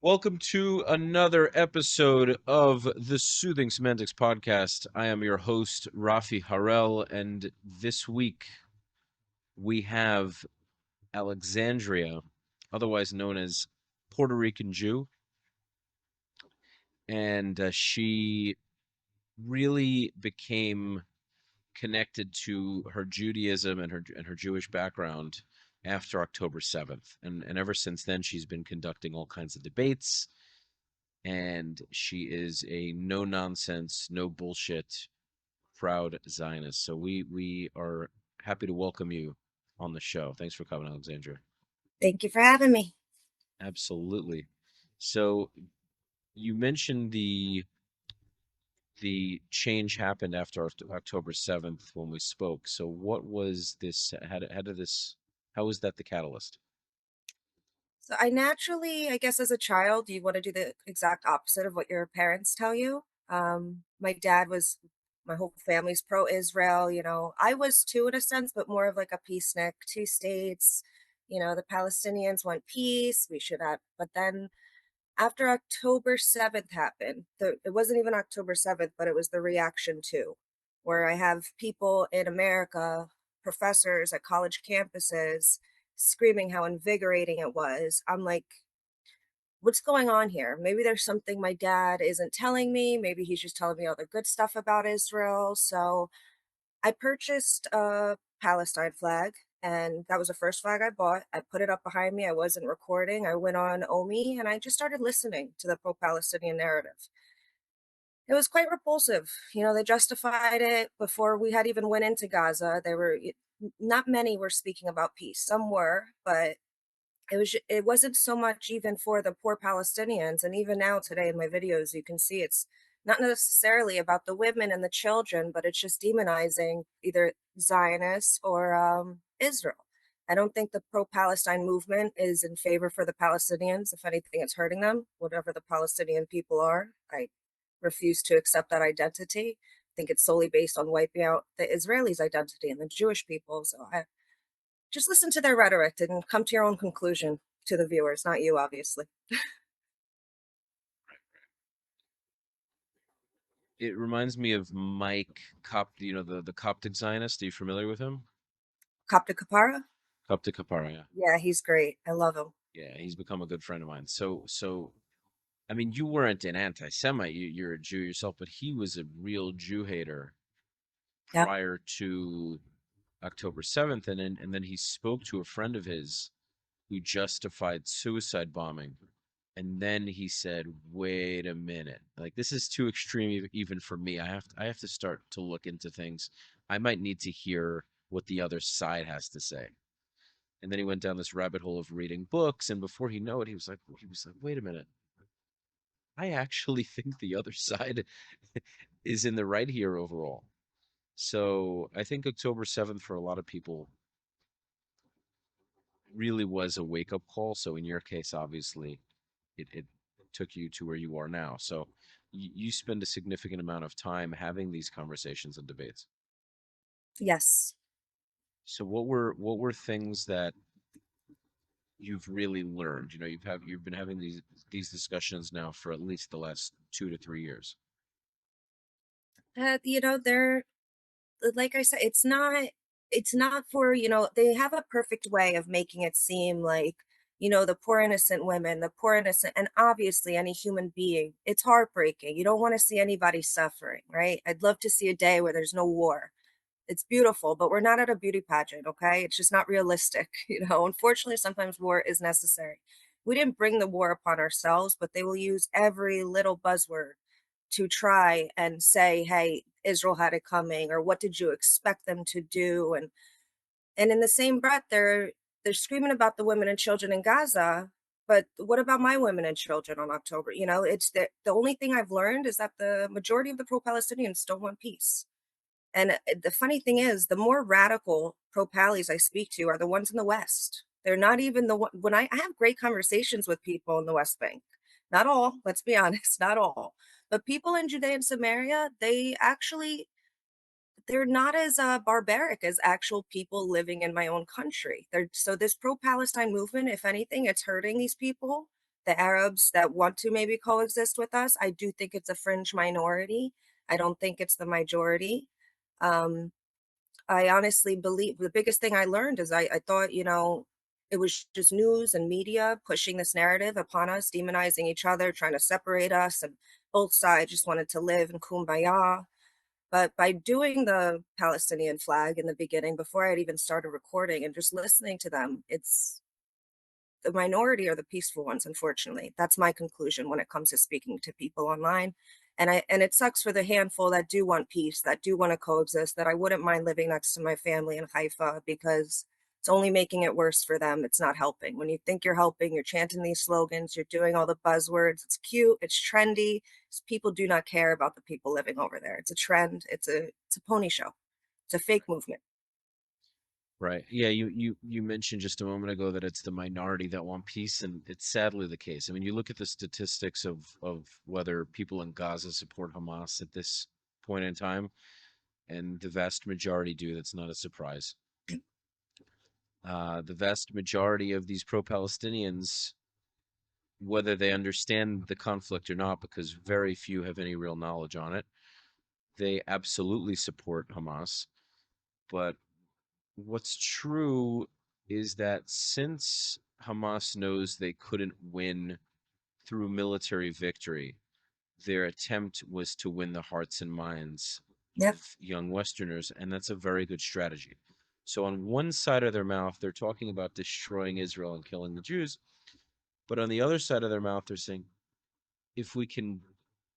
Welcome to another episode of the Soothing Semantics podcast. I am your host, Rafi Harel, and this week we have Alexandria, otherwise known as Puerto Rican Jew, and she really became connected to her Judaism and her Jewish background after October 7th. And ever since then, she's been conducting all kinds of debates, and she is a no nonsense, no bullshit, proud Zionist. So we are happy to welcome you on the show. Thanks for coming, Alexandria. Thank you for having me. Absolutely. So you mentioned the change happened after October 7th when we spoke. So what was this? How did this? How was that the catalyst? So I naturally, I guess as a child, you want to do the exact opposite of what your parents tell you. My dad was, my whole family's pro-Israel, I was too in a sense, but more of like a peacenik, two states, the Palestinians want peace, we should have, but then after October 7th happened, it wasn't even October 7th, but it was the reaction to, where I have people in America, professors at college campuses, screaming how invigorating it was. I'm like, what's going on here? Maybe there's something my dad isn't telling me. Maybe he's just telling me all the good stuff about Israel. So I purchased a Palestine flag, and that was the first flag I bought. I put it up behind me. I wasn't recording. I went on Omi and I just started listening to the pro-Palestinian narrative. It was quite repulsive. They justified it before we had even went into Gaza. Not many were speaking about peace. Some were, but it wasn't so much even for the poor Palestinians. And even now today in my videos, you can see it's not necessarily about the women and the children, but it's just demonizing either Zionists or Israel. I don't think the pro-Palestine movement is in favor for the Palestinians. If anything, it's hurting them, whatever the Palestinian people are. I refuse to accept that identity. I think it's solely based on wiping out the Israelis' identity and the Jewish people. So I just listen to their rhetoric and come to your own conclusion, to the viewers, not you, obviously. It reminds me of Mike the Coptic Zionist. Are you familiar with him? Coptic Kapara? Coptic Kapara, yeah. Yeah, he's great. I love him. Yeah, he's become a good friend of mine. So I mean, you weren't an anti-Semite. You're a Jew yourself, but he was a real Jew hater Yep. prior to October 7th, and then he spoke to a friend of his who justified suicide bombing. And then he said, "Wait a minute. Like this is too extreme even for me. I have to start to look into things. I might need to hear what the other side has to say." And then he went down this rabbit hole of reading books, and before he knew it, he was like, "Wait a minute. I actually think the other side is in the right here overall." So I think October 7th for a lot of people really was a wake up call. So in your case, obviously, it took you to where you are now. So you spend a significant amount of time having these conversations and debates. Yes. So what were things that you've really learned? You've been having these discussions now for at least the last 2 to 3 years. They're, like I said, it's not for, they have a perfect way of making it seem like, the poor innocent women, the poor innocent, and obviously any human being, it's heartbreaking. You don't want to see anybody suffering, right? I'd love to see a day where there's no war. It's beautiful, but we're not at a beauty pageant, okay? It's just not realistic. Unfortunately, sometimes war is necessary. We didn't bring the war upon ourselves, but they will use every little buzzword to try and say, hey, Israel had it coming, or what did you expect them to do? And in the same breath, they're screaming about the women and children in Gaza, but what about my women and children on October? It's the only thing I've learned is that the majority of the pro-Palestinians don't want peace. And the funny thing is, the more radical pro-Palis I speak to are the ones in the West. They're not even the one, when I have great conversations with people in the West Bank. Not all, let's be honest, not all. But people in Judea and Samaria, they're not as barbaric as actual people living in my own country. So this pro-Palestine movement, if anything, it's hurting these people. the Arabs that want to maybe coexist with us. I do think it's a fringe minority. I don't think it's the majority. Um, I honestly believe the biggest thing I learned is I thought, it was just news and media pushing this narrative upon us, demonizing each other, trying to separate us, and both sides just wanted to live in kumbaya. But by doing the Palestinian flag in the beginning, before I had even started recording and just listening to them, it's the minority are the peaceful ones, unfortunately. That's my conclusion when it comes to speaking to people online. And it sucks for the handful that do want peace, that do want to coexist, that I wouldn't mind living next to my family in Haifa, because it's only making it worse for them. It's not helping. When you think you're helping, you're chanting these slogans, you're doing all the buzzwords. It's cute, it's trendy. People do not care about the people living over there. It's a trend. It's a pony show. It's a fake movement. Right. Yeah, you mentioned just a moment ago that it's the minority that want peace, and it's sadly the case. I mean, you look at the statistics of whether people in Gaza support Hamas at this point in time, and the vast majority do. That's not a surprise. The vast majority of these pro-Palestinians, whether they understand the conflict or not, because very few have any real knowledge on it, they absolutely support Hamas. But what's true is that since Hamas knows they couldn't win through military victory, their attempt was to win the hearts and minds Yep, of young Westerners, and that's a very good strategy. So on one side of their mouth, they're talking about destroying Israel and killing the Jews, but on the other side of their mouth, they're saying, if we can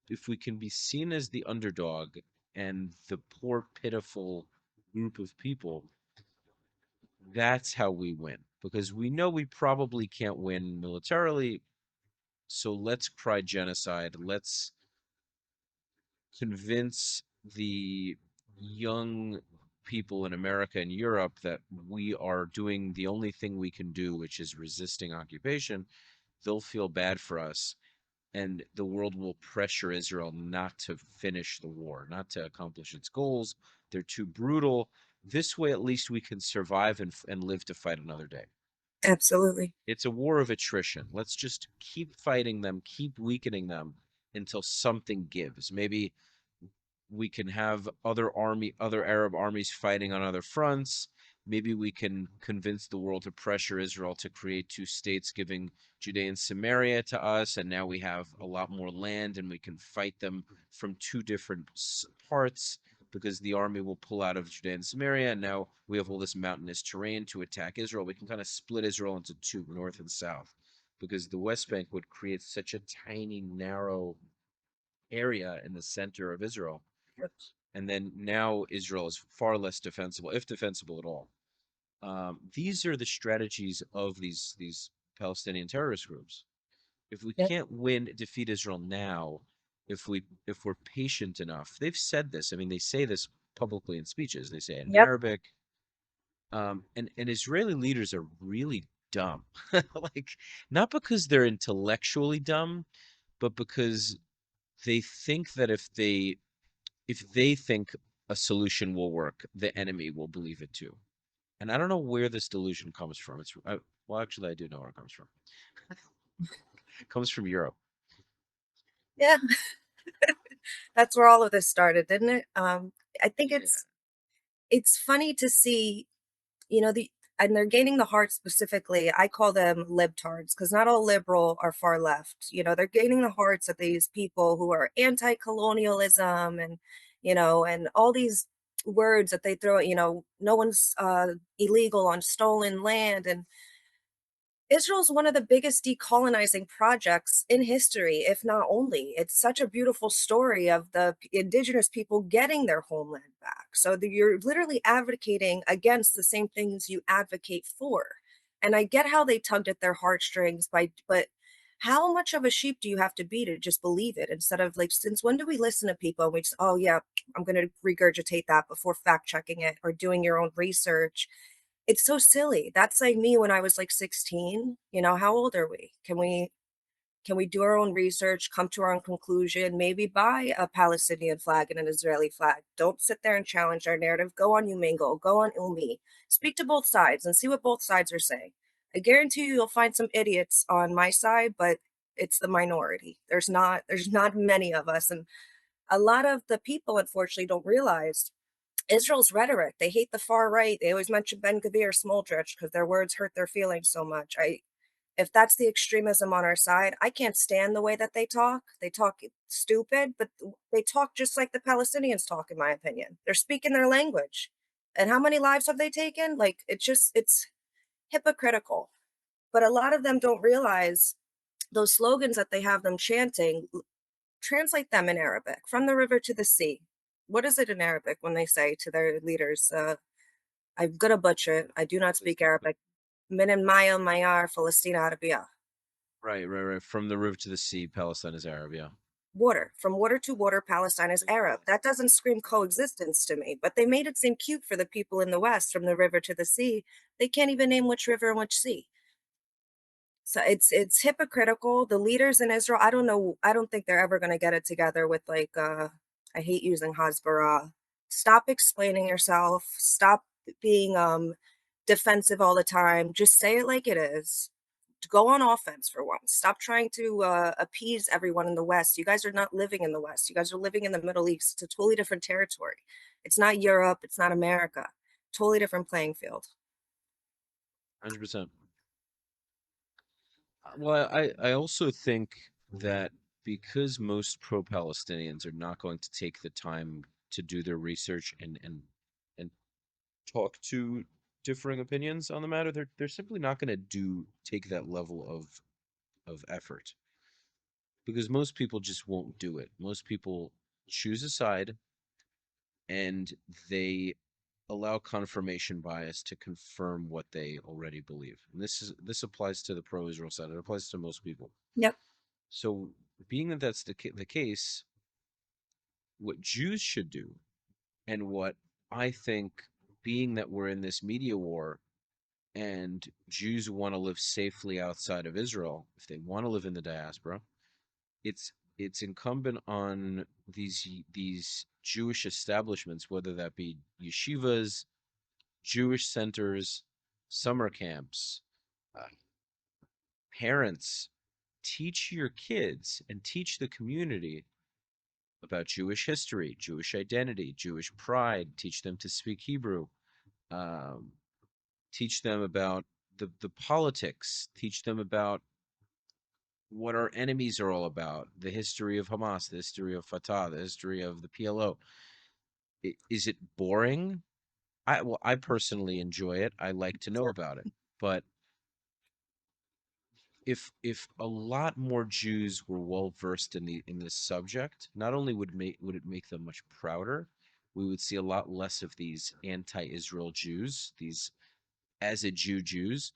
if we can be seen as the underdog and the poor, pitiful group of people, that's how we win. Because we know we probably can't win militarily, so let's cry genocide. Let's convince the young people in America and Europe that we are doing the only thing we can do, which is resisting occupation. They'll feel bad for us, and the world will pressure Israel not to finish the war, not to accomplish its goals. They're too brutal. This way, at least we can survive and live to fight another day. absolutely. It's a war of attrition. Let's just keep fighting them, keep weakening them until something gives. Maybe we can have other Arab armies fighting on other fronts. Maybe we can convince the world to pressure Israel to create two states, giving Judea and Samaria to us, and now we have a lot more land, and we can fight them from two different parts because the army will pull out of Judea and Samaria, and now we have all this mountainous terrain to attack Israel. We can kind of split Israel into two, north and south, because the West Bank would create such a tiny, narrow area in the center of Israel, and then now Israel is far less defensible, if defensible at all. These are the strategies of these Palestinian terrorist groups. If we Yep, can't defeat Israel now, if we're patient enough, they've said this. I mean, they say this publicly in speeches. They say it in yep, Arabic. And Israeli leaders are really dumb, like not because they're intellectually dumb, but because they think that if they think a solution will work, the enemy will believe it too. And I don't know where this delusion comes from. Well, actually, I do know where it comes from. It comes from Europe. yeah. That's where all of this started, didn't it? I think Yeah. it's funny to see, the and they're gaining the heart specifically. I call them libtards because not all liberal are far left. They're gaining the hearts of these people who are anti-colonialism and all these words that they throw. No one's illegal on stolen land, and Israel's one of the biggest decolonizing projects in history, if not only. It's such a beautiful story of the indigenous people getting their homeland back. So you're literally advocating against the same things you advocate for. And I get how they tugged at their heartstrings but how much of a sheep do you have to be to just believe it instead of like, since when do we listen to people and we just, oh yeah, I'm going to regurgitate that before fact checking it or doing your own research? It's so silly. That's like me when I was like 16. How old are we? Can we do our own research, come to our own conclusion, maybe buy a Palestinian flag and an Israeli flag? Don't sit there and challenge our narrative. Go on Umingo, go on Umi. Speak to both sides and see what both sides are saying. I guarantee you'll find some idiots on my side, but it's the minority. There's not many of us, and a lot of the people unfortunately don't realize Israel's rhetoric. They hate the far right. They always mention Ben Gvir, Smoldrich, because their words hurt their feelings so much. If that's the extremism on our side, I can't stand the way that they talk. They talk stupid, but they talk just like the Palestinians talk, in my opinion. They're speaking their language. And how many lives have they taken? Like, it's hypocritical. But a lot of them don't realize those slogans that they have them chanting, translate them in Arabic, from the river to the sea. What is it in Arabic when they say to their leaders, I'm gonna butcher it. I do not speak Arabic. Min Maya Mayar Palestina Arabia. Right. From the river to the sea, Palestine is Arab. Yeah. Water. From water to water, Palestine is Arab. That doesn't scream coexistence to me, but they made it seem cute for the people in the West, from the river to the sea. They can't even name which river and which sea. So it's hypocritical. The leaders in Israel, I don't know, I don't think they're ever going to get it together with like I hate using Hasbara. Stop explaining yourself. Stop being defensive all the time. Just say it like it is. Go on offense for once. Stop trying to appease everyone in the West. You guys are not living in the West. You guys are living in the Middle East. It's a totally different territory. It's not Europe. It's not America. Totally different playing field. 100%. Well, I also think that because most pro-Palestinians are not going to take the time to do their research and talk to differing opinions on the matter, they're simply not going to do take that level of effort because most people just won't do it. Most people choose a side and they allow confirmation bias to confirm what they already believe. And this applies to the pro-Israel side. It applies to most people. Yep. So, being that that's the case, what Jews should do, and what I think, being that we're in this media war, and Jews want to live safely outside of Israel, if they want to live in the diaspora, it's incumbent on these Jewish establishments, whether that be yeshivas, Jewish centers, summer camps, uh, parents, teach your kids and teach the community about Jewish history, Jewish identity, Jewish pride, teach them to speak Hebrew, um, teach them about the politics, teach them about what our enemies are all about, the history of Hamas, the history of Fatah, the history of the PLO. Is it boring? I personally enjoy it. I like to know about it. But if a lot more Jews were well versed in this subject, not only would it make them much prouder, we would see a lot less of these anti-Israel Jews, these as a Jew Jews,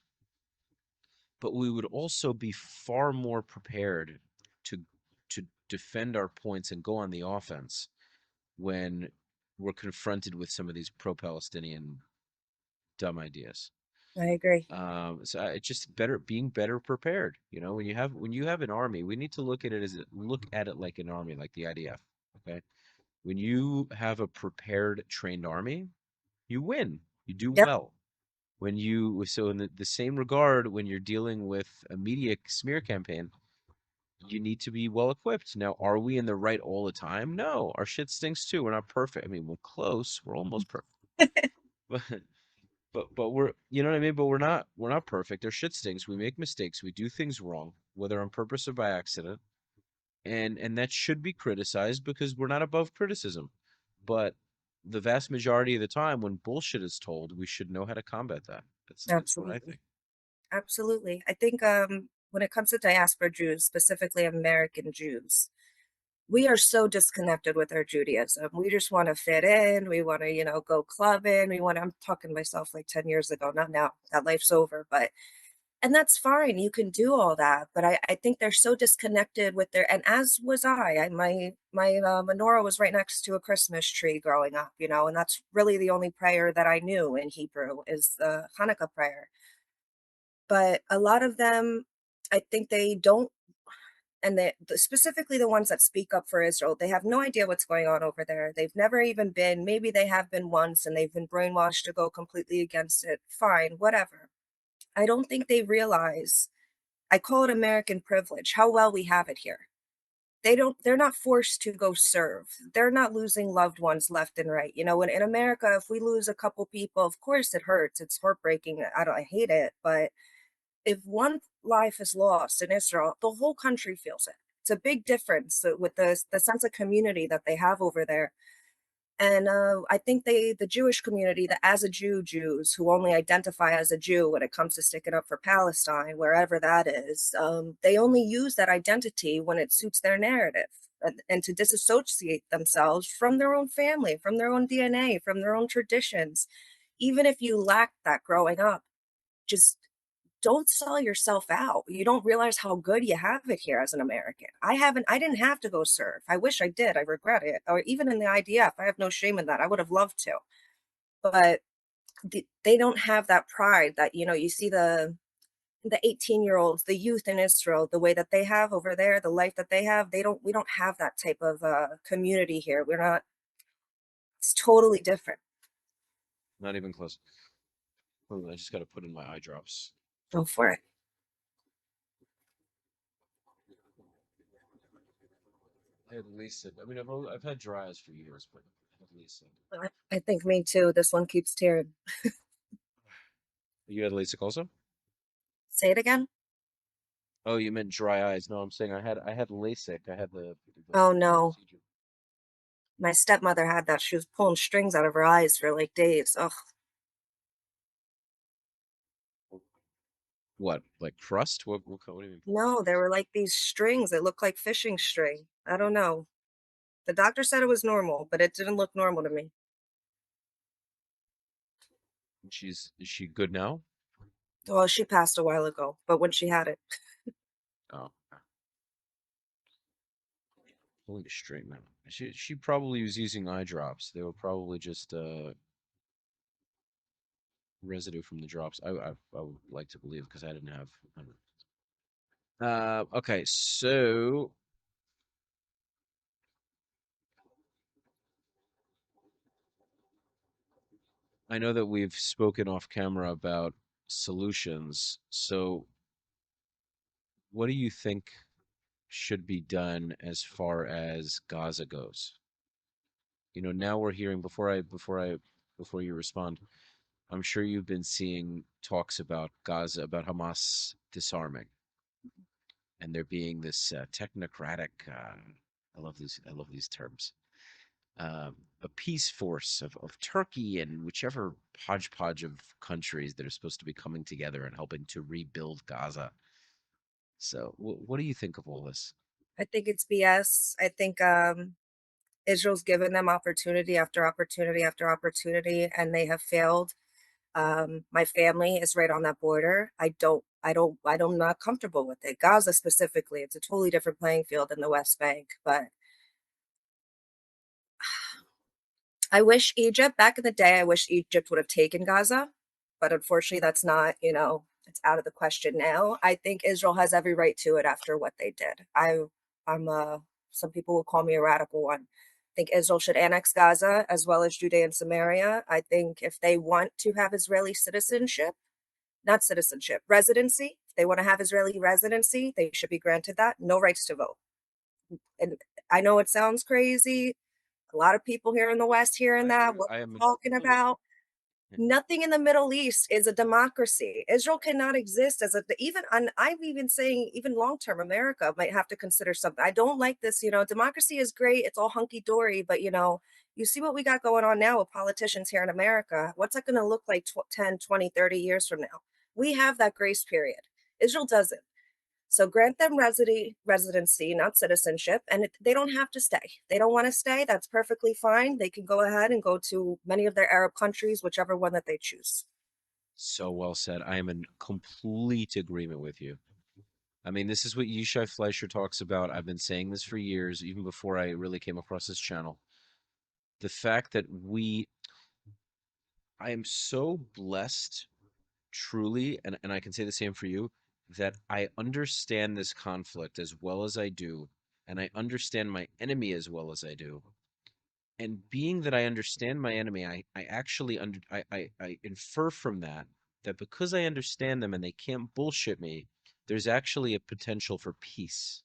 but we would also be far more prepared to defend our points and go on the offense when we're confronted with some of these pro-Palestinian dumb ideas. I agree. So it's just better being better prepared. You know, when you have an army, we need to look at it like an army, like the IDF. Okay, when you have a prepared, trained army, you win. You do Yep. well. When you so in the same regard, when you're dealing with a media smear campaign, you need to be well equipped. Now, are we in the right all the time? No, our shit stinks too. We're not perfect. I mean, we're close. We're almost perfect. But but we're you know what I mean. But we're not perfect. Our shit stinks. We make mistakes. We do things wrong, whether on purpose or by accident, and that should be criticized because we're not above criticism. But the vast majority of the time, when bullshit is told, we should know how to combat that. That's what I Absolutely. think. Absolutely. I think when it comes to diaspora Jews, specifically American Jews, we are so disconnected with our Judaism. We just want to fit in. We want to, go clubbing. I'm talking to myself like 10 years ago, not now. That life's over. And that's fine. You can do all that. But I think they're so disconnected with and as was my menorah was right next to a Christmas tree growing up, and that's really the only prayer that I knew in Hebrew is the Hanukkah prayer. But a lot of them, I think they don't, and specifically the ones that speak up for Israel, they have no idea what's going on over there. They've never even been, maybe they have been once and they've been brainwashed to go completely against it. Fine, whatever. I don't think they realize I call it American privilege, how well we have it here. They're not forced to go serve. They're not losing loved ones left and right. You know, in America, if we lose a couple people, of course it hurts. It's heartbreaking. I hate it. But if one life is lost in Israel, the whole country feels it. It's a big difference with the sense of community that they have over there. And I think the Jewish community, the as a Jew Jews who only identify as a Jew when it comes to sticking up for Palestine, wherever that is, they only use that identity when it suits their narrative, and to disassociate themselves from their own family, from their own DNA, from their own traditions. Even if you lack that growing up, just don't sell yourself out. You don't realize how good you have it here as an American. I didn't have to go serve. I wish I did. I regret it. Or even in the IDF, I have no shame in that. I would have loved to. But they don't have that pride that, you know, you see the 18-year-olds, the youth in Israel, the way that they have over there, the life that they have, we don't have that type of community here. We're not, it's totally different. Not even close. Oh, I just got to put in my eye drops. Go for it. I had LASIK. I mean, I've had dry eyes for years, but I had LASIK. I think me too. This one keeps tearing. You had LASIK also? Say it again. Oh, you meant dry eyes. No, I'm saying I had LASIK. I had the Oh no. procedure. My stepmother had that. She was pulling strings out of her eyes for like days. Ugh. What, like crust? What do you mean? No, there were like these strings that looked like fishing string. I don't know. The doctor said it was normal, but it didn't look normal to me. Is she good now? Well, she passed a while ago, but when she had it, Oh, pulling a string now. She probably was using eye drops. They were probably just residue from the drops. I would like to believe because I didn't have. Okay, so I know that we've spoken off camera about solutions. So what do you think should be done as far as Gaza goes? You know, now we're hearing before you respond, I'm sure you've been seeing talks about Gaza, about Hamas disarming, and there being this technocratic. I love these terms. A peace force of Turkey and whichever hodgepodge of countries that are supposed to be coming together and helping to rebuild Gaza. So, what do you think of all this? I think it's BS. I think Israel's given them opportunity after opportunity after opportunity, and they have failed. My family is right on that border. I'm not comfortable with it. Gaza specifically, it's a totally different playing field than the West Bank, but I wish Egypt, back in the day, I wish Egypt would have taken Gaza, but unfortunately, that's not, you know, it's out of the question now. I think Israel has every right to it after what they did. I'm some people will call me a radical one. I think Israel should annex Gaza as well as Judea and Samaria. I think if they want to have Israeli citizenship, not citizenship, residency, if they want to have Israeli residency, they should be granted that. No rights to vote. And I know it sounds crazy, a lot of people here in the West hearing I that, agree. what I am we're in talking full. about. Nothing in the Middle East is a democracy. Israel cannot exist as a, even on, I'm even saying, even long term, America might have to consider something. I don't like this, you know, democracy is great, it's all hunky dory, but you know, you see what we got going on now with politicians here in America. What's that going to look like 10, 20, 30 years from now? We have that grace period. Israel doesn't. So grant them residency, not citizenship, and they don't have to stay. They don't want to stay. That's perfectly fine. They can go ahead and go to many of their Arab countries, whichever one that they choose. So well said. I am in complete agreement with you. I mean, this is what Yishai Fleischer talks about. I've been saying this for years, even before I really came across this channel. The fact that I am so blessed, truly, and I can say the same for you, that I understand this conflict as well as I do, and I understand my enemy as well as I do. And being that I understand my enemy, I actually I infer from that that because I understand them and they can't bullshit me, there's actually a potential for peace.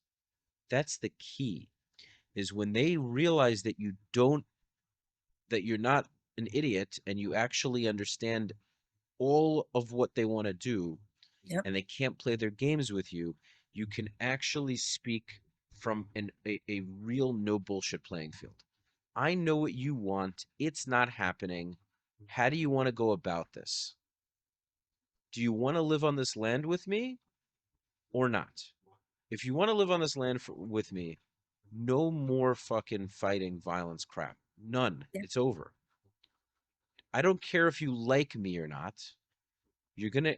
That's the key, is when they realize that that you're not an idiot and you actually understand all of what they want to do Yep. and they can't play their games with you, you can actually speak from a real no bullshit playing field. I know what you want. It's not happening. How do you want to go about this? Do you want to live on this land with me or not? If you want to live on this land with me, no more fucking fighting, violence, crap. None. Yep. It's over. I don't care if you like me or not. You're going to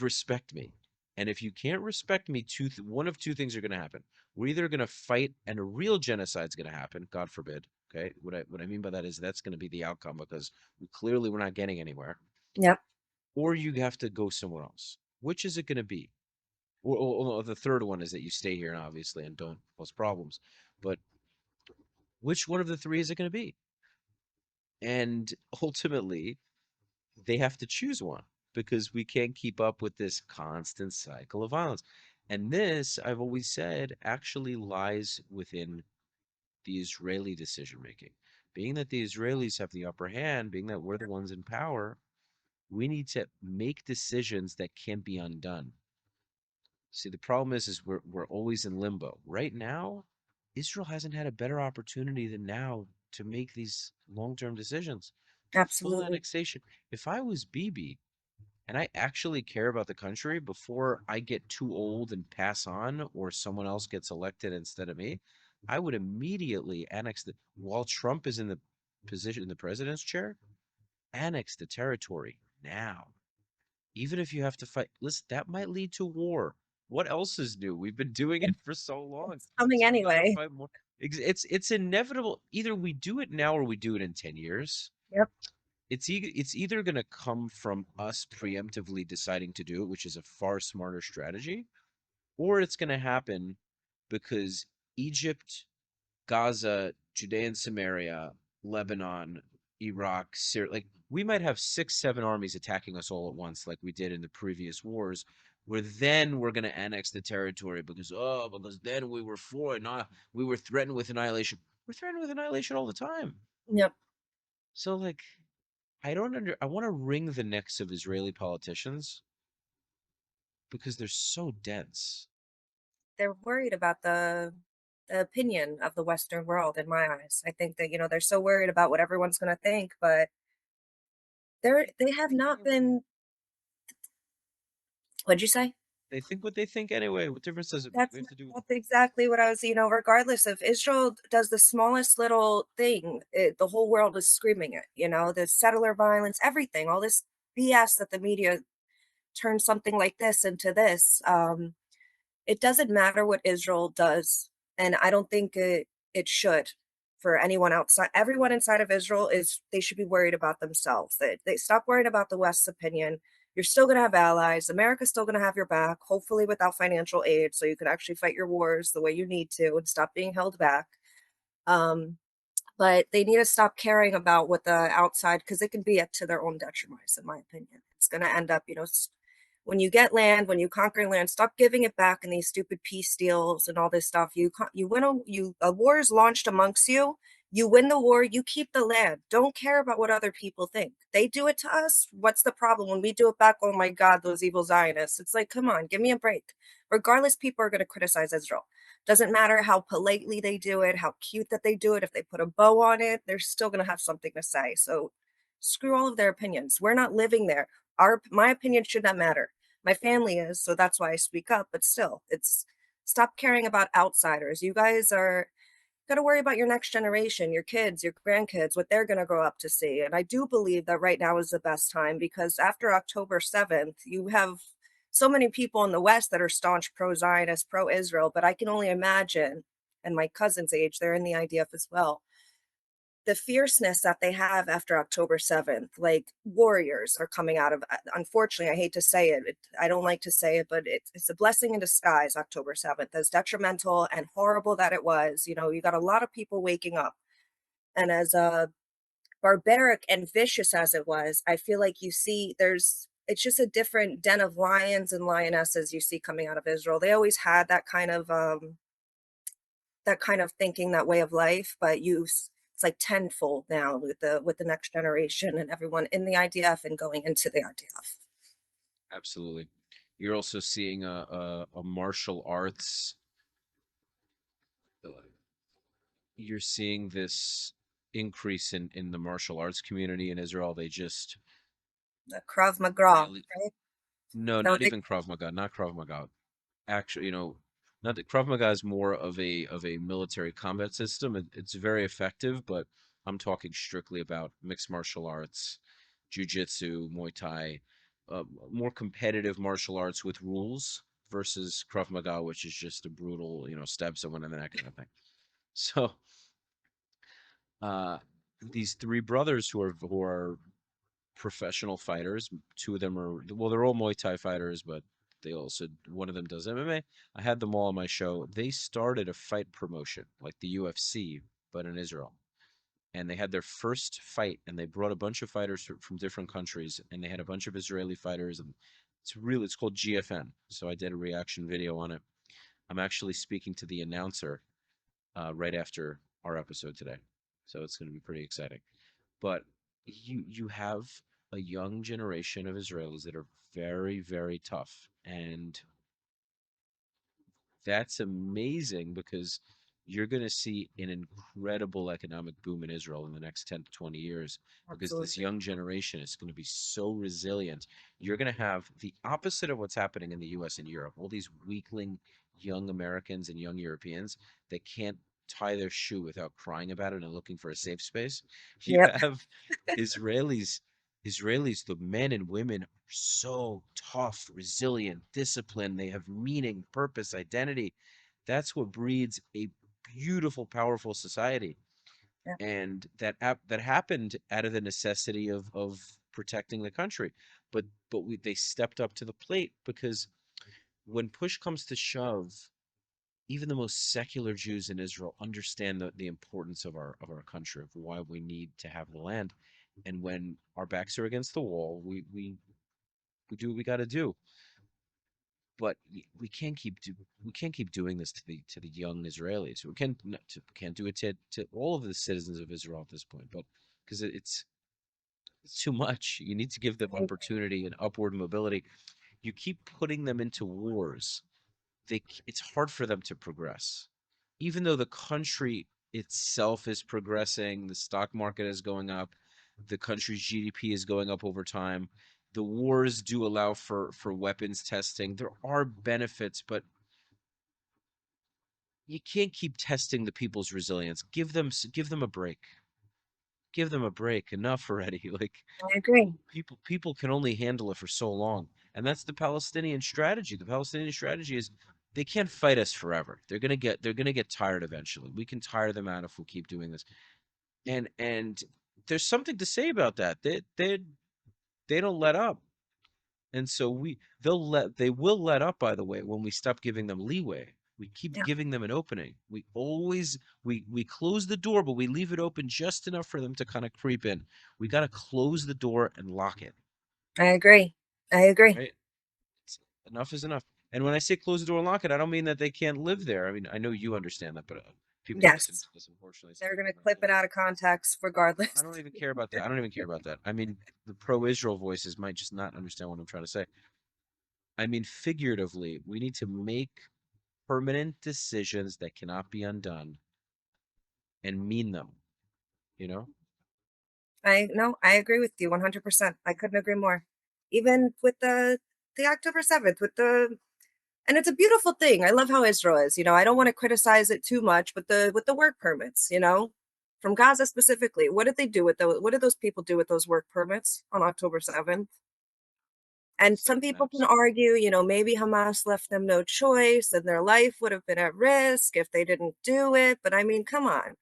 respect me. And if you can't respect me, one of two things are going to happen. We're either going to fight and a real genocide is going to happen, God forbid. Okay. What I mean by that is that's going to be the outcome because clearly we're not getting anywhere. Yep. Or you have to go somewhere else. Which is it going to be? Or the third one is that you stay here, obviously, and don't cause problems. But which one of the three is it going to be? And ultimately, they have to choose one because we can't keep up with this constant cycle of violence. And this, I've always said, actually lies within the Israeli decision making. Being that the Israelis have the upper hand, being that we're the ones in power, we need to make decisions that can't be undone. See, the problem is we're always in limbo. Right now, Israel hasn't had a better opportunity than now to make these long-term decisions. Full Absolutely. annexation. If I was Bibi and I actually care about the country before I get too old and pass on or someone else gets elected instead of me, I would immediately annex while Trump is in the position in the president's chair, annex the territory now. Even if you have to fight, listen, that might lead to war. What else is new? We've been doing Yeah. it for so long. It's coming So we got to anyway. fight more. It's inevitable. Either we do it now or we do it in 10 years. Yep. It's either going to come from us preemptively deciding to do it, which is a far smarter strategy, or it's going to happen because Egypt, Gaza, Judea and Samaria, Lebanon, Iraq, Syria, like we might have 6, 7 armies attacking us all at once, like we did in the previous wars, where then we're gonna annex the territory because then we were for it, not we were threatened with annihilation. We're threatened with annihilation all the time. Yep. So like I want to wring the necks of Israeli politicians because they're so dense. They're worried about the opinion of the Western world in my eyes. I think that, they're so worried about what everyone's going to think, but they have Think not anyway. been. What'd you say? They think what they think anyway. What difference does it That's have to do with that's exactly what I was, regardless if Israel does the smallest little thing, the whole world is screaming it, the settler violence, everything, all this BS that the media turns something like this into this. It doesn't matter what Israel does, and I don't think it should for anyone outside. Everyone inside of Israel they should be worried about themselves. They stop worrying about the West's opinion. You're still going to have allies. America's still going to have your back, hopefully without financial aid, so you can actually fight your wars the way you need to and stop being held back. Um, but they need to stop caring about what the outside, because it can be up to their own detriment, in my opinion. It's going to end up, when you get land, when you conquer land, stop giving it back in these stupid peace deals and all this stuff. You win a war is launched amongst you. You win the war, you keep the land. Don't care about what other people think. They do it to us. What's the problem when we do it back? Oh my God, those evil Zionists. It's like, come on, give me a break. Regardless, people are going to criticize Israel. Doesn't matter how politely they do it, how cute that they do it. If they put a bow on it, they're still going to have something to say. So screw all of their opinions. We're not living there. My opinion should not matter. My family is, so that's why I speak up. But still, it's stop caring about outsiders. You guys are got to worry about your next generation, your kids, your grandkids, what they're going to grow up to see. And I do believe that right now is the best time because after October 7th, you have so many people in the West that are staunch pro-Zionist, pro-Israel, but I can only imagine, and my cousin's age, they're in the IDF as well, the fierceness that they have after October 7th, like warriors are coming out of, unfortunately, I hate to say it, I don't like to say it, but it's a blessing in disguise, October 7th, as detrimental and horrible that it was. You got a lot of people waking up. And as barbaric and vicious as it was, I feel like you see there's it's just a different den of lions and lionesses you see coming out of Israel. They always had that kind of thinking, that way of life, but it's like tenfold now with the next generation and everyone in the IDF and going into the IDF. Absolutely. You're also seeing a martial arts. You're seeing this increase in the martial arts community in Israel. They just The Krav Maga, really right? no, That what not they even Krav Maga, not Krav Maga. Actually, not that Krav Maga is more of a military combat system. It's very effective, but I'm talking strictly about mixed martial arts, jujitsu, Muay Thai, more competitive martial arts with rules versus Krav Maga, which is just a brutal, stab someone in the neck kind of thing. So, uh, these three brothers who are professional fighters. Two of them are well, they're all Muay Thai fighters, but they also one of them does MMA. I had them all on my show. They started a fight promotion like the UFC, but in Israel. And they had their first fight, and they brought a bunch of fighters from different countries, and they had a bunch of Israeli fighters, and it's called GFN. So I did a reaction video on it. I'm actually speaking to the announcer right after our episode today, so it's going to be pretty exciting. But you have a young generation of Israelis that are very, very tough. And that's amazing because you're going to see an incredible economic boom in Israel in the next 10 to 20 years because this absolutely. young generation is going to be so resilient. You're going to have the opposite of what's happening in the US and Europe. All these weakling young Americans and young Europeans that can't tie their shoe without crying about it and looking for a safe space. You Yep, have Israelis Israelis, the men and women are so tough, resilient, disciplined. They have meaning, purpose, identity. That's what breeds a beautiful, powerful society. yep, And that happened out of the necessity of protecting the country. But they stepped up to the plate because when push comes to shove, even the most secular Jews in Israel understand the importance of our country, of why we need to have the land. And when our backs are against the wall, we do what we got to do. But we can't keep doing this to the young Israelis. We can't do it to all of the citizens of Israel at this point. But because it's too much, you need to give them I agree. opportunity and upward mobility. You keep putting them into wars, it's hard for them to progress. Even though the country itself is progressing, the stock market is going up, the country's GDP is going up over time. The wars do allow for weapons testing. There are benefits, but you can't keep testing the people's resilience. Give them a break. Give them a break. Enough already. Like I agree. people can only handle it for so long. And that's the Palestinian strategy. The Palestinian strategy is they can't fight us forever. They're gonna get tired eventually. We can tire them out if we keep doing this. And there's something to say about that. They don't let up. And so they will let up, by the way, when we stop giving them leeway. We keep Yeah, giving them an opening. We close the door, but we leave it open just enough for them to kind of creep in. We got to close the door and lock it, I agree. I agree. right? Enough is enough. And when I say close the door and lock it, I don't mean that they can't live there. I mean, I know you understand that, but people listening Yes, to this, unfortunately, some they're people gonna might clip not. it out of context I regardless. don't even care about that. I don't even care about that. I mean, the pro-Israel voices might just not understand what I'm trying to say. I mean, figuratively, we need to make permanent decisions that cannot be undone and mean them, you know? I no, I agree with you 100%. I couldn't agree more. Even with the October 7th, with the and it's a beautiful thing. I love how Israel is. I don't want to criticize it too much, but the with the work permits, from Gaza specifically, what did they do with those? What did those people do with those work permits on October 7th? And some Send them people out. can argue, maybe Hamas left them no choice and their life would have been at risk if they didn't do it. But I mean, come on.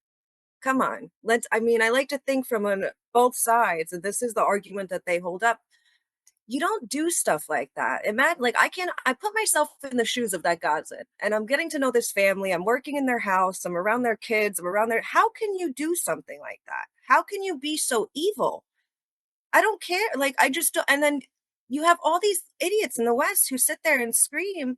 Come on. I mean, I like to think from on both sides, and this is the argument that they hold up. You don't do stuff like that. Imagine, like, I put myself in the shoes of that Gazan, and I'm getting to know this family. I'm working in their house. I'm around their kids. I'm around their. How can you do something like that? How can you be so evil? I don't care. Like, I just don't. And then You have all these idiots in the West who sit there and scream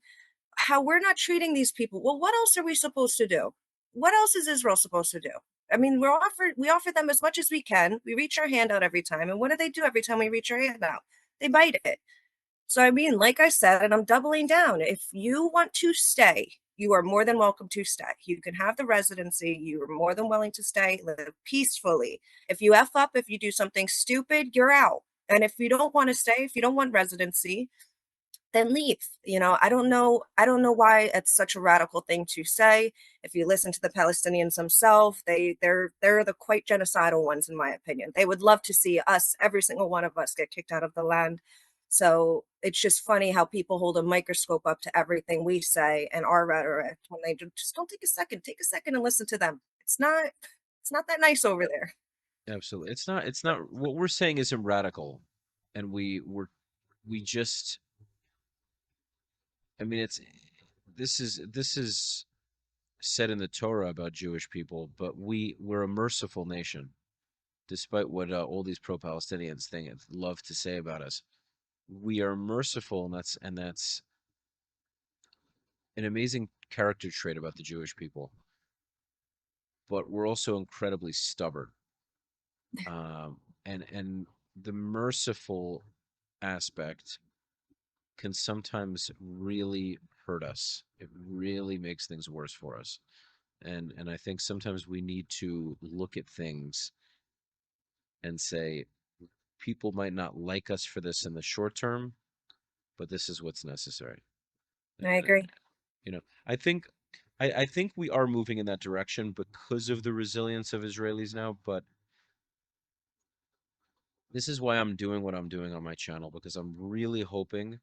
how we're not treating these people. Well, what else are we supposed to do? What else is Israel supposed to do? I mean, we offer them as much as we can. We reach our hand out every time, and what do they do every time we reach our hand out? They bite it. So I mean, like I said, and I'm doubling down. If you want to stay, you are more than welcome to stay. You can have the residency. You are more than willing to stay, live peacefully. If you F up, if you do something stupid, you're out. And if you don't want to stay, if you don't want residency, then leave. I don't know why it's such a radical thing to say. If you listen to the Palestinians themselves, they're the quite genocidal ones, in my opinion. They would love to see us, every single one of us, get kicked out of the land. So it's just funny how people hold a microscope up to everything we say and our rhetoric when they just don't take a second and listen to them. It's not that nice over there. Absolutely. It's not what we're saying isn't radical. And we just I mean this is said in the Torah about Jewish people, but we're a merciful nation, despite what all these pro-Palestinians think love to say about us. We are merciful, and that's an amazing character trait about the Jewish people. But we're also incredibly stubborn. And the merciful aspect can sometimes really hurt us. It really makes things worse for us. And I think sometimes we need to look at things and say, people might not like us for this in the short term, but this is what's necessary. I And agree. I think we are moving in that direction because of the resilience of Israelis now, but this is why I'm doing what I'm doing on my channel, because I'm really hoping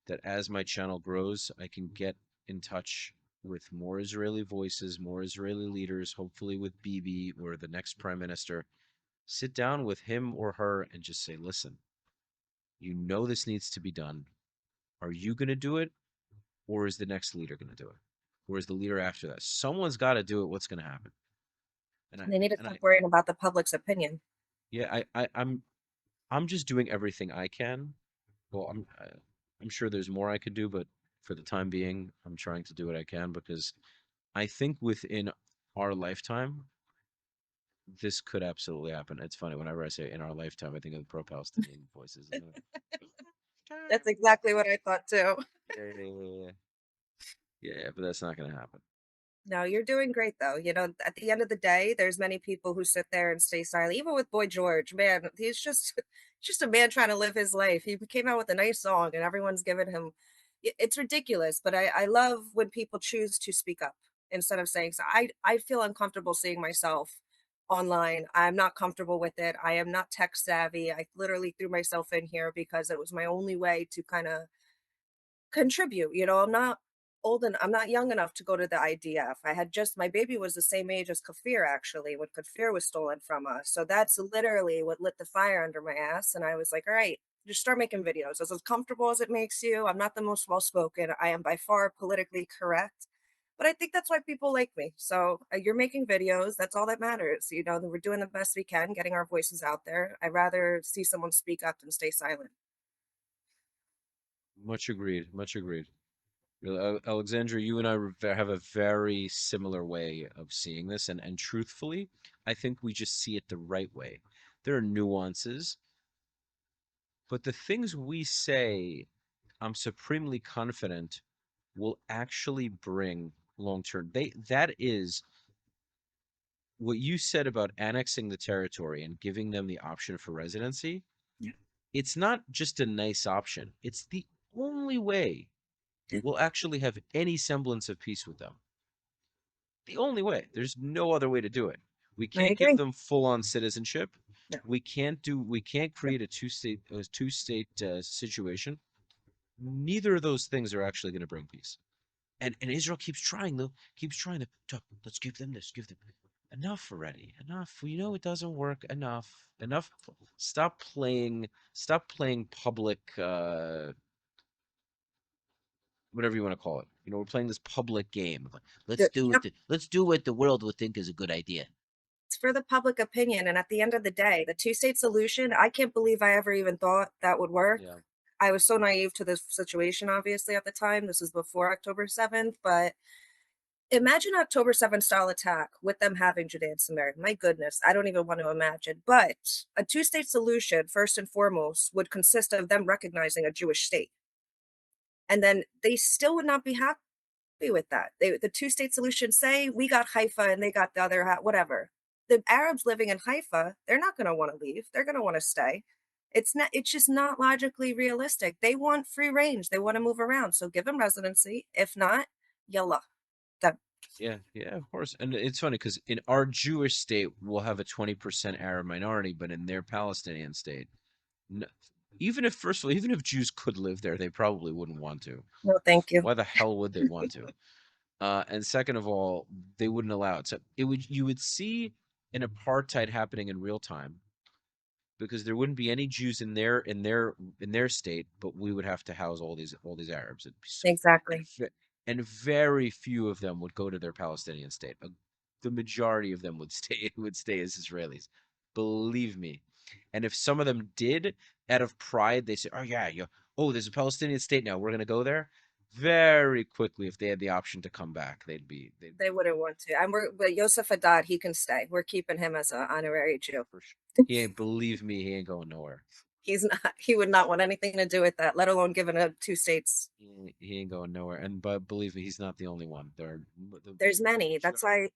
that as my channel grows, I can get in touch with more Israeli voices, more Israeli leaders, hopefully with Bibi or the next prime minister. Sit down with him or her and just say, listen, you know this needs to be done. Are you going to do it? Or is the next leader going to do it? Or is the leader after that? Someone's got to do it. What's going to happen? And I, They need to and I, stop worrying about the public's opinion. yeah, I'm just doing everything I can. Well, I'm sure there's more I could do, but for the time being, I'm trying to do what I can because I think within our lifetime, this could absolutely happen. It's funny whenever I say in our lifetime, I think of the pro-Palestinian voices. That's exactly what I thought too. Yeah, yeah, yeah, yeah, yeah, but that's not going to happen. No, you're doing great though. At the end of the day, there's many people who sit there and stay silent. Even with Boy George, man, he's just just a man trying to live his life. He came out with a nice song and everyone's giving him it's ridiculous, but I love when people choose to speak up instead of saying so. I feel uncomfortable seeing myself online. I'm not comfortable with it. I am not tech savvy. I literally threw myself in here because it was my only way to kind of contribute. I'm not young enough to go to the IDF. I had just my baby was the same age as Kafir actually when Kafir was stolen from us. So that's literally what lit the fire under my ass. And I was like, all right, just start making videos. As comfortable as it makes you. I'm not the most well spoken. I am by far politically correct. But I think that's why people like me. So you're making videos. That's all that matters. We're doing the best we can, getting our voices out there. I'd rather see someone speak up than stay silent. Much agreed. Much agreed. Alexandra, you and I have a very similar way of seeing this, and truthfully, I think we just see it the right way. There are nuances, but the things we say, I'm supremely confident will actually bring long term. That is what you said about annexing the territory and giving them the option for residency. It's not just a nice option. It's the only way we'll actually have any semblance of peace with them. The only way. There's no other way to do it. We I can't give agree. them full on citizenship. No. We can't create a two state situation. Neither of those things are actually going to bring peace. And Israel keeps trying though, keeps trying to let's give them this, give them enough already. Enough. We know it doesn't work. Enough. Enough. Stop playing public whatever you want to call it. We're playing this public game. Like, Yep. let's do what the world would think is a good idea. It's for the public opinion. And at the end of the day, the two-state solution, I can't believe I ever even thought that would work. Yeah. I was so naive to this situation, obviously, at the time. This was before October 7th, but imagine October 7th style attack with them having Judea and Samaria. My goodness, I don't even want to imagine. But a two-state solution, first and foremost, would consist of them recognizing a Jewish state. And then they still would not be happy with that. The two-state solution, say we got Haifa and they got the other whatever. The Arabs living in Haifa, they're not going to want to leave. They're going to want to stay. It's just not logically realistic. They want free range. They want to move around. So give them residency. If not, yallah. Done. Yeah, yeah, of course. And it's funny because in our Jewish state, we'll have a 20% Arab minority, but in their Palestinian state, no, even if, first of all, even if Jews could live there, they probably wouldn't want to. No, thank you. Why the hell would they want to? And second of all, they wouldn't allow it. So you would see an apartheid happening in real time because there wouldn't be any Jews in their state, but we would have to house all these Arabs. It'd be Exactly. and very few of them would go to their Palestinian state. The majority of them would stay as Israelis. Believe me. And if some of them did, out of pride, they say, "Oh yeah, there's a Palestinian state now. We're gonna go there." Very quickly, if they had the option to come back, they'd They wouldn't want to. But Yosef Haddad, he can stay. We're keeping him as an honorary Jew. for sure. He ain't believe me. He ain't going nowhere. He's not. He would not want anything to do with that, let alone giving up two states. He ain't going nowhere. And but believe me, he's not the only one. There are There's many. That's why.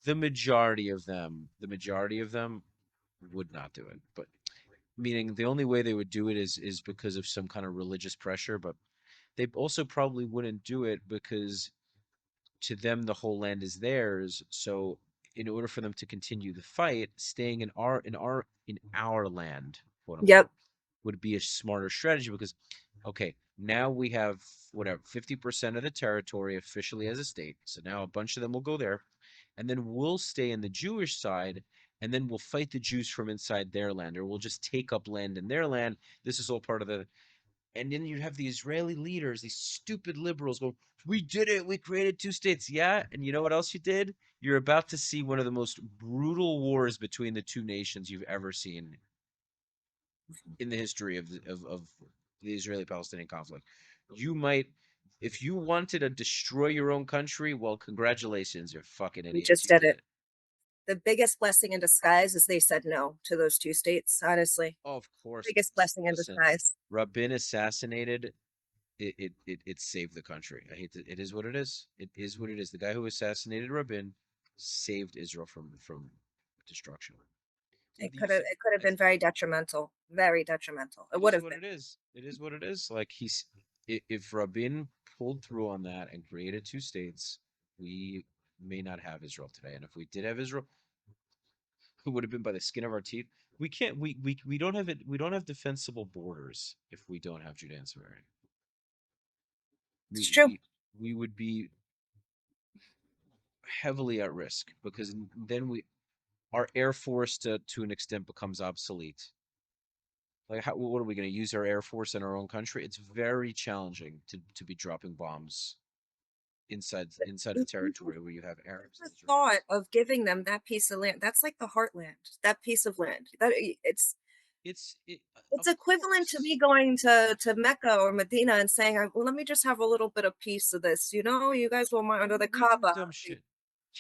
the majority of them would not do it. But meaning the only way they would do it is because of some kind of religious pressure. But they also probably wouldn't do it because to them the whole land is theirs. So in order for them to continue the fight, staying in our land, quote Yep. unquote, would be a smarter strategy because okay, now we have whatever 50% of the territory officially as a state. So now a bunch of them will go there, and then we'll stay in the Jewish side, and then we'll fight the Jews from inside their land, or we'll just take up land in their land. This is all part of the. And then you have the Israeli leaders, these stupid liberals, go, "We did it. We created two states." Yeah, and you know what else you did? You're about to see one of the most brutal wars between the two nations you've ever seen in the history of the Israeli-Palestinian conflict. You might, if you wanted to destroy your own country, well, congratulations, you're fucking We idiots. just You did did it. it. The biggest blessing in disguise is they said no to those two states. Honestly, Oh, of course. biggest blessing in Listen, disguise. Rabin assassinated. It saved the country. I hate to, it is what it is. It is what it is. The guy who assassinated Rabin saved Israel from destruction. It could have been very detrimental. Very detrimental. It It would is have what been. it is. It is what it is. Like if Rabin pulled through on that and created two states, we may not have Israel today. And if we did have Israel, it would have been by the skin of our teeth. We can't. We don't have it. We don't have defensible borders if we don't have Judea and Samaria. It's We true. we we would be heavily at risk because then our air force to an extent becomes obsolete. Like, what are we going to use our air force in our own country? It's very challenging to be dropping bombs inside a territory where you have Arabs The and thought Israelis. of giving them that piece of land, that's like the heartland, that piece of land. That it's Of equivalent to me course. going to Mecca or Medina and saying, well, let me just have a little bit of piece of this. You guys will mind under Only the we do Kaaba. dumb shit.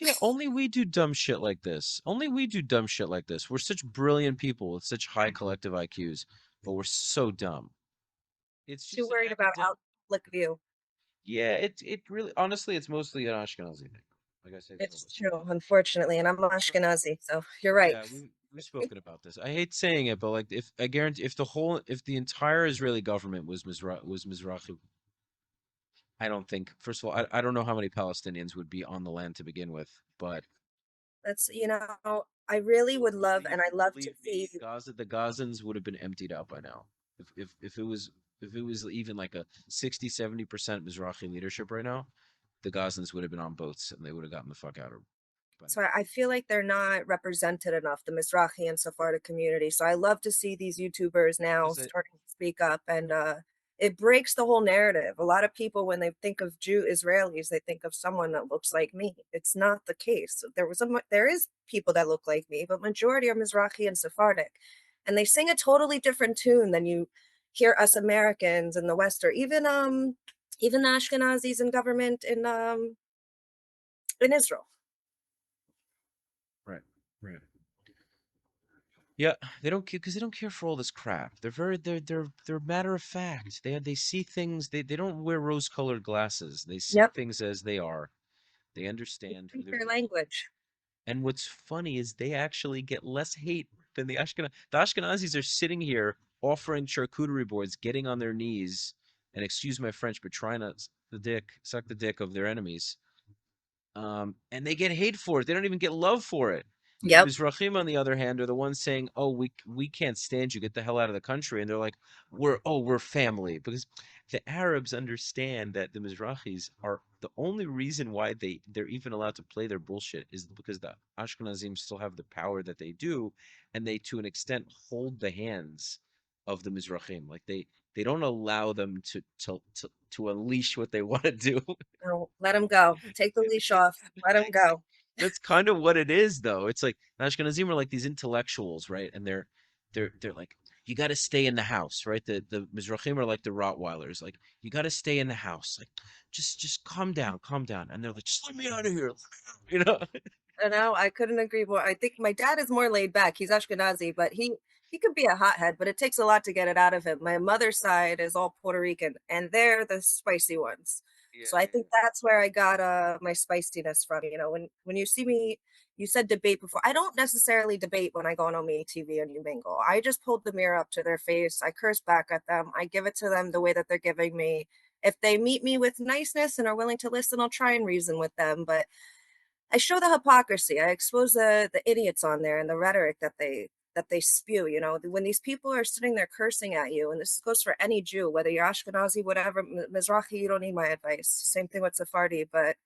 Yeah, only we do dumb shit like this. Only we do dumb shit like this. We're such brilliant people with such high collective IQs, but we're so dumb. It's Too just an worried about academic. public view. Yeah, it really honestly, it's mostly an Ashkenazi thing. Like I say this all It's the time. true, unfortunately, and I'm So, Ashkenazi, so you're right. yeah, we've spoken about this. I hate saying it, but like if I guarantee if the entire Israeli government was Mizrahi, I don't think first of all, I don't know how many Palestinians would be on the land to begin with, but That's I really would love, and I love to believe see. me, the Gazans would have been emptied out by now. If it was even like a 60-70% Mizrahi leadership right now, the Gazans would have been on boats and they would have gotten the fuck out of by So now. I feel like they're not represented enough, the Mizrahi and Sephardic community. So I love to see these YouTubers now Because starting to speak up, and it breaks the whole narrative. A lot of people, when they think of Jew Israelis, they think of someone that looks like me. It's not the case. There is people that look like me, but majority are Mizrahi and Sephardic, and they sing a totally different tune than hear us Americans in the West, or even the Ashkenazis in government in Israel. Right. Right. Yeah, they don't care because they don't care for all this crap. They're matter of fact. They see things. They don't wear rose-colored glasses. They see Yep. things as they are. They understand who Speak they're their dealing with. language. And what's funny is they actually get less hate than the Ashkenazis. The Ashkenazis are sitting here offering charcuterie boards, getting on their knees, and excuse my French, but trying to suck the dick of their enemies. And they get hate for it. They don't even get love for it. The Yep. Mizrahim, on the other hand, are the ones saying, "Oh, we can't stand you. Get the hell out of the country." And they're like, we're family," because the Arabs understand that the Mizrahis are the only reason why they're even allowed to play their bullshit is because the Ashkenazim still have the power that they do, and they to an extent hold the hands of the Mizrahim. Like they don't allow them to unleash what they want to do. Oh, let them go. Take the leash off. Let them go. That's kind of what it is, though. It's like Ashkenazim are like these intellectuals, right? And they're like, you got to stay in the house, right? The Mizrahim are like the Rottweilers, like you got to stay in the house, like just calm down. And they're like, just let me out of here, you know? I know, I couldn't agree more. I think my dad is more laid back. He's Ashkenazi, but he could be a hothead, but it takes a lot to get it out of him. My mother's side is all Puerto Rican, and they're the spicy ones. Yeah, So I yeah, think that's where I got my spiciness from. You know, when you see me, you said debate before. I don't necessarily debate when I go on Omi TV and you mingle. I just hold the mirror up to their face. I curse back at them. I give it to them the way that they're giving me. If they meet me with niceness and are willing to listen, I'll try and reason with them. But I show the hypocrisy. I expose the idiots on there and the rhetoric that they spew. You know, when these people are sitting there cursing at you, and this goes for any Jew, whether you're Ashkenazi, whatever, Mizrahi, you don't need my advice. Same thing with Sephardi, but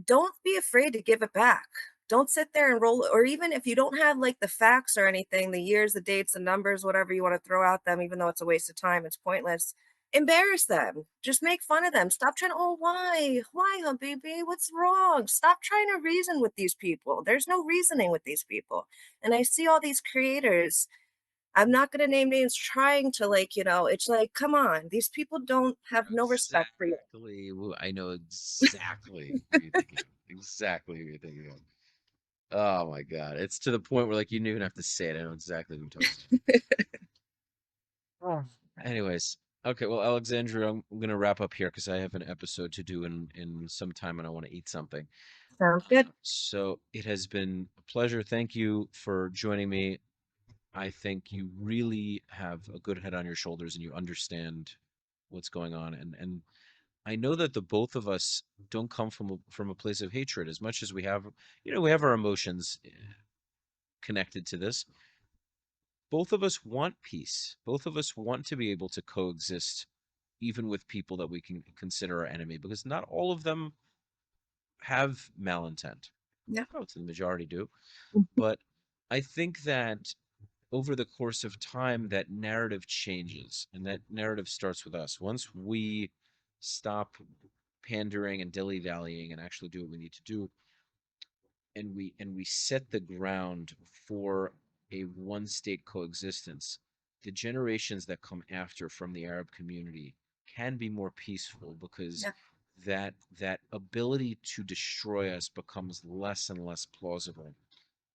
don't be afraid to give it back. Don't sit there and roll, or even if you don't have like the facts or anything, the years, the dates, the numbers, whatever you want to throw at them, even though it's a waste of time, it's pointless. Embarrass them. Just make fun of them. Stop trying to, oh, why? Why, Habibi? What's wrong? Stop trying to reason with these people. There's no reasoning with these people. And I see all these creators, I'm not going to name names, trying to, like, it's like, come on, these people don't have no respect for you. I know exactly who you're thinking of. Exactly who you're thinking of. Oh my God. It's to the point where like you don't even have to say it. I know exactly who I'm talking about. Anyways, okay, well, Alexandria, I'm gonna wrap up here because I have an episode to do in some time and I want to eat something. Sounds good. So it has been a pleasure. Thank you for joining me. I think you really have a good head on your shoulders and you understand what's going on. And I know that the both of us don't come from a place of hatred as much as we have, we have our emotions connected to this. Both of us want peace. Both of us want to be able to coexist even with people that we can consider our enemy, because not all of them have malintent. Yeah. Oh, the majority do. But I think that over the course of time, that narrative changes, and that narrative starts with us. Once we stop pandering and dilly-dallying and actually do what we need to do, and we set the ground for a one-state coexistence, the generations that come after from the Arab community can be more peaceful because Yeah. that ability to destroy us becomes less and less plausible.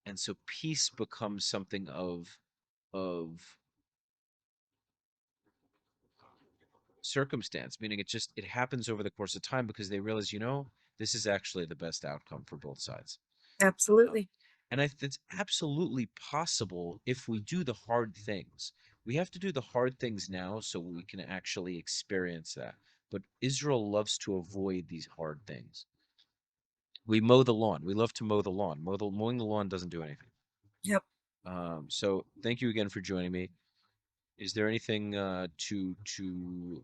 And so peace becomes something of circumstance, meaning it happens over the course of time because they realize, this is actually the best outcome for both sides. Um, Absolutely. and it's absolutely possible if we do the hard things. We have to do the hard things now so we can actually experience that. But Israel loves to avoid these hard things. We mow the lawn. We love to mow the lawn. Mowing the lawn doesn't do anything. Yep. So thank you again for joining me. Is there anything to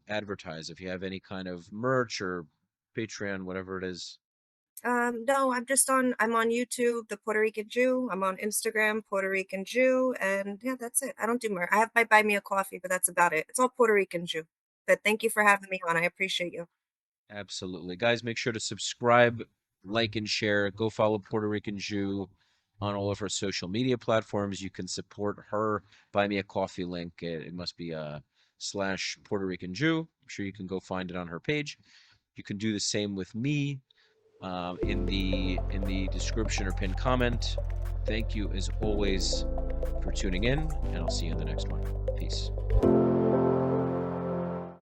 advertise? If you have any kind of merch or Patreon, whatever it is. No, I'm on YouTube, the Puerto Rican Jew. I'm on Instagram, Puerto Rican Jew, and yeah, that's it. I don't do more. I have my buy me a coffee, but that's about it. It's all Puerto Rican Jew. But thank you for having me on. I appreciate you. Absolutely. Guys, make sure to subscribe, like, and share. Go follow Puerto Rican Jew. on all of her social media platforms. You can support her. Buy me a coffee link. It must be slash Puerto Rican Jew. I'm sure you can go find it on her page. You can do the same with me in the description or pinned comment. Thank you as always for tuning in, and I'll see you in the next one. Peace.